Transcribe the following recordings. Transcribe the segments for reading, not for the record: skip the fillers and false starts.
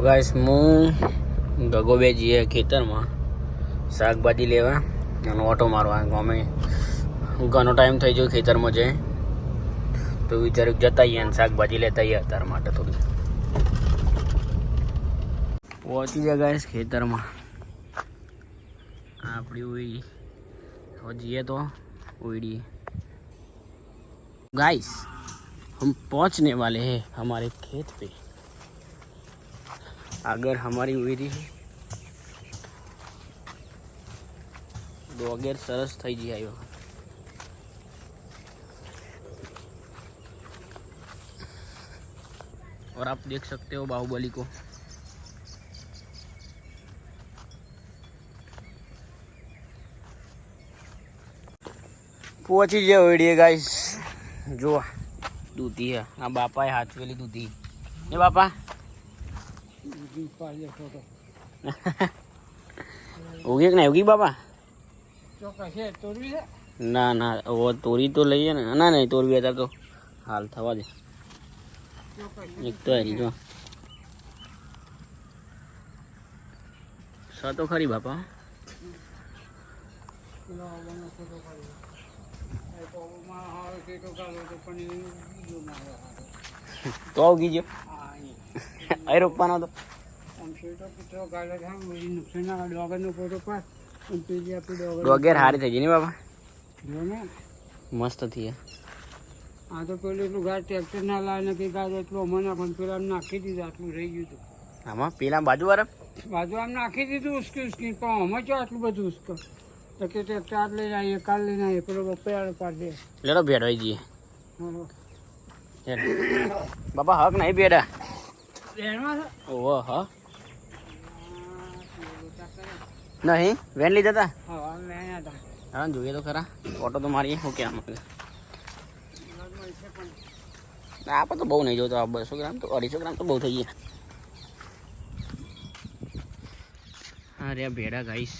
તો ગાઈસ હું ગગોબે જઈએ ખેતરમાં શાકભાજી લેવા અને ઓટો મારવા ગામે ઘણો ટાઈમ થઈ ગયો ખેતરમાં જઈએ તો વિચાર્યું જતા આવીએ અને શાકભાજી લેતા આવીએ અત્યાર માટે થોડી પહોંચી જાય ગાઈસ ખેતરમાં આપણી ઉડી હવે જઈએ तो उड़ी गाइस हम पहुंचने वाले हैं हमारे खेत पे अगर हमारी उड़ी डॉगर सरस थई जी आयो और आप देख सकते हो बाहुबली को पहुंची जाए ओडिए गाइस जो दूधी है हाँ बापा है हाथ वाली दूधी ये बापा होगी कि नहीं होगी बापा ना ना वो तोरी तो लइए ना ना नहीं तोरी आता तो हाल थवा दे एक तो है जो सा तो खरी बापा तो होगी जो आई रोकवानो तो डॉगर हारी थी जी बाबा मस्त थी आ तो पेलू એટલું ગાય ટ્રેક્ટર ના લાવીને કે ગાય એટલું મને પણ પેલા નાખી દીધું આટલું રહી ગયું હતું આમાં પેલા બાજુ આમ નાખી દીધું ઉસકી પણ અમે જો આટલું બધું ઉસકો તો કે ટ્રેક્ટર આજ લઈને આવીએ કાલ લઈને આવીએ પેલો પૈયાનો પાડી દે લેડો ભેડવાઈ જઈએ બાપા હક નહીં ભેડા ઓહો હા नहीं वैन ली जाता हाँ જોઈએ તો ખરા ઓટો તો મારીએ ઓકે આમાં આપણે તો બહુ નહીં જોતો 200 ગ્રામ તો 250 ગ્રામ તો બહુ થઈ ગયા હા રે ભેડા ગાઈસ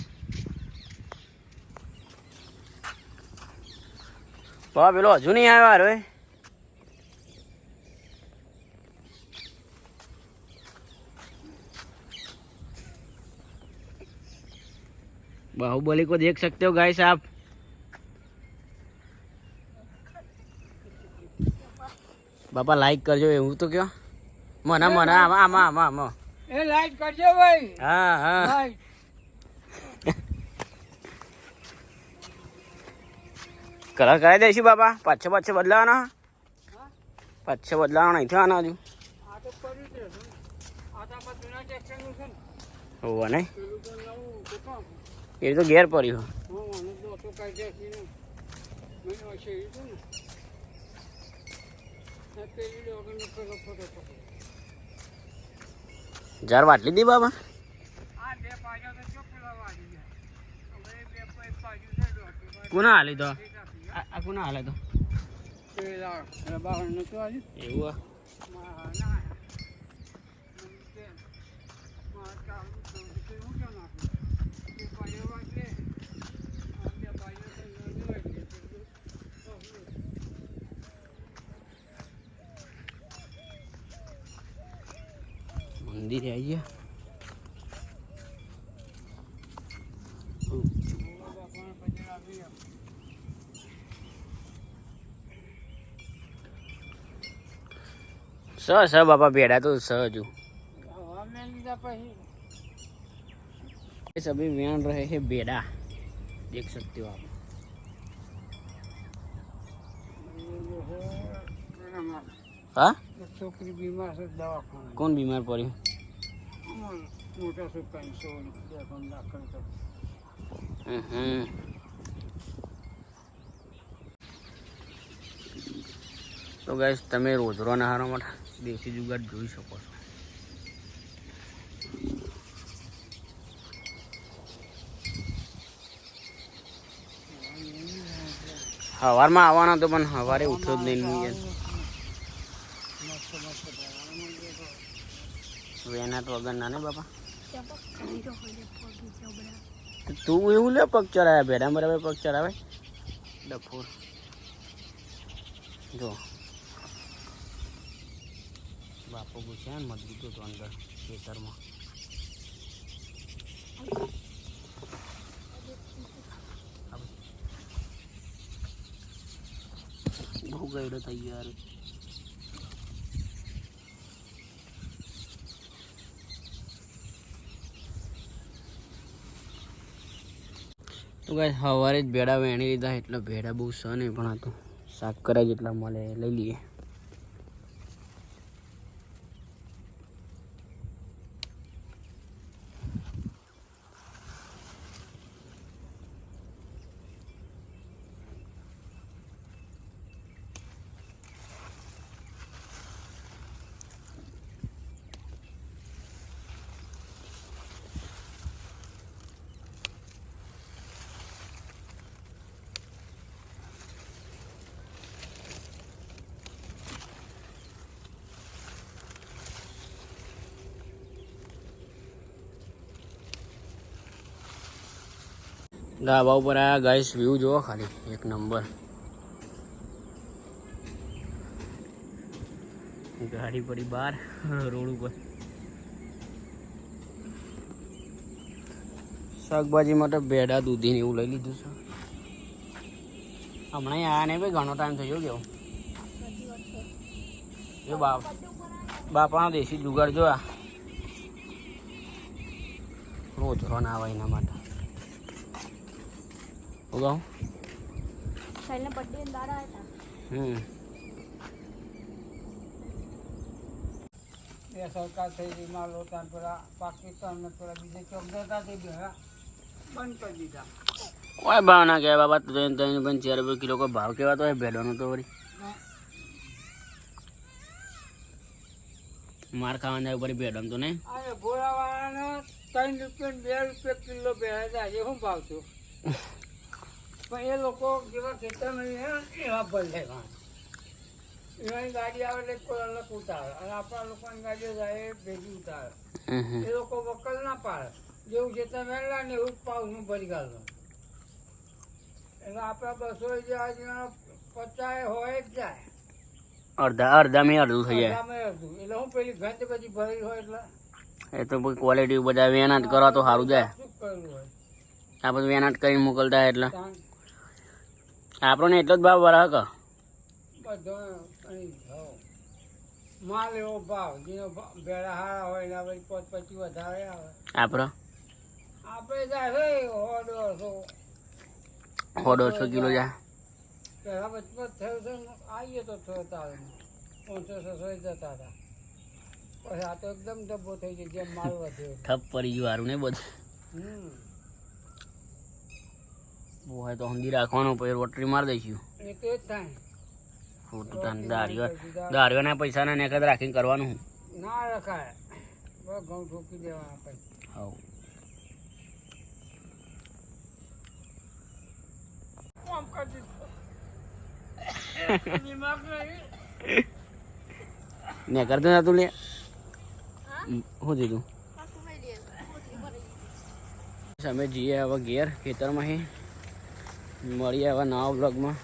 બાબા પેલો હજુ નહીં આવ્યો યાર बाहुबली को देख सकते हो गाइस आप बापा लाइक करजो એવું તો કયો મના મના આમાં એ લાઈક કરજો ભાઈ હા હા લાઈક કલર કરાવી દઈશું બાપા પાછો બદલાવાનો પાછો બદલાવાનો નહીં થવાનો હજુ આ તો કર્યું છે આ તો આપણે જૂના ટ્રેક્ટરનું છે ને હોવા નહીં પેલું તો નવું કેટલા એ તો ઘેર પડ્યું મને તો ઓટો કાઢી છે ને મને છે એ તો ને આ પેલી ડોગરનો પેલો ફોટો જાર વાટલી દી બાબા આ બે પાજા તો ચોપલા વાળી ગયા હવે બે પાજુ છે ડોકી કોના હાલી તો આ કોના હાલે તો પેલા બહાર નતો આવી એવું ના મંદિર આવી ગયા સ બાપા ભેડા तो स हजू सभी वेण रहे हैं बेड़ा देख सकते हो आप हाँ छोकरी बीमार से दवा कौन बीमार पड़ी मोटा सुखा दाखल कर तो गाइस તમે રોજરો નહારો માટે દેશી જુગાડ જોઈ શકો છો સવારમાં આવવાનો તો પણ સવારે ઉઠ્યો જ નહીં હું વેનાટ વગર ના ને બાપા તું એવું લે પગ ચડાવ્યા ભેડા બરાબર પગ ચડાવે ડફોર જો બાપો પૂછ્યા મજબૂત હતો અંદર ખેતરમાં. બહુ ગયડો થઈ ગયો યાર. તો ગાઈસ સવારે જ ભેડા વેણી લીધા એટલે ભેડા બહુ છે નહીં, પણ આ તો શાક કરે જેટલા મળે લઈ લઈએ. ધાબા ઉપર આ ગાઈસ વ્યૂ જોવો ખાલી એક નંબર. ગાડી પડી બહાર રોડ ઉપર. શાકભાજી માટે ભેડા દૂધી ને એવું લઈ લીધું છે. હમણાં આયા ને ભાઈ ઘણો ટાઈમ થયો કેવો. એ બાપાનો દેશી જુગાડ જો આ રોજ રો ના આવે એના માટે. ઉગાવ એ સરકાર થઈ ગઈ માલ હોતા પેલા પાકિસ્તાન ને પેલા બીજે ચોકદાતા તે ભેળા બંધ કરી દીધા. કોઈ ભાવ ના કહેવાય બાબા. 3 રૂપિયા કિલો કોઈ ભાવ કહેવાતો હોય ભેડોનો તો વળી માર ખાવા જાય ઉપર ભેડો તો નહીં. અને ભોળાવાળાને 3 રૂપિયા 2 રૂપિયા કિલો ભેળા જાય એ શું ભાવ થયો? પણ એ લોકો જેવા ખેતરમાં એવા ભલે એવાની ગાડી આવે એટલે કોઈ અલગ ઉતારે, અને આપણા લોકોની ગાડીઓ જાય એ ભેગી ઉતારે. એ લોકો વકલ ના પાડે, જેવું ખેતર વહેલા ને એવું જ પાઉસનું ભરી ગાળો. એટલે આપણા 200 જેવા 50 હોય જ જાય. અડધા મેં અડધું થઈ જાય. એટલે હું પેલી ઘંટ બધી ભરી હોય એટલે એ તો ક્વોલિટી બધા વેનાટ કરવા તો સારું જાય. શું કરવું હોય આ બધું વેનાટ કરીને મોકલતા એટલે આપણને એટલો જ ભાવ બરાબર કે બધો માલ એવો ભાવ જેનો ભેળા હારા હોય ને આપણે 5-25 વધારે આવે. આપણો આપણે જાય 100-150 કિલો જાય. પહેલા બચપત થયું છે આવીએ તો થયો તારે 500-600 જતા હતા. પછી આ તો એકદમ ડબ્બો થઈ ગયો જેમ માલ વધ્યો. ઠપ પડી ગયું સારું નહીં બધું. હોય તો હંધી રાખવાનું પછી રોટરી મારી દઈશું. એ તો જ થાય. ખોટું દારીઓના પૈસાના નેકદ રાખીને કરવાનું ના રખાય. બસ ઘઉં ઠોકી દેવાના પછી. હા કામ કરી દિમાગ નહીં ને કરતો તું લે શું દીધું. અમે જઈએ હવે ઘેર ખેતરમાં. મળીએ હવે નવા બ્લોગમાં.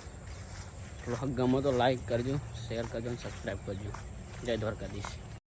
બ્લોગ ગમો તો લાઈક કરજો, શેર કરજો, સબસ્ક્રાઈબ કરજો. જય દ્વારકાધીશ.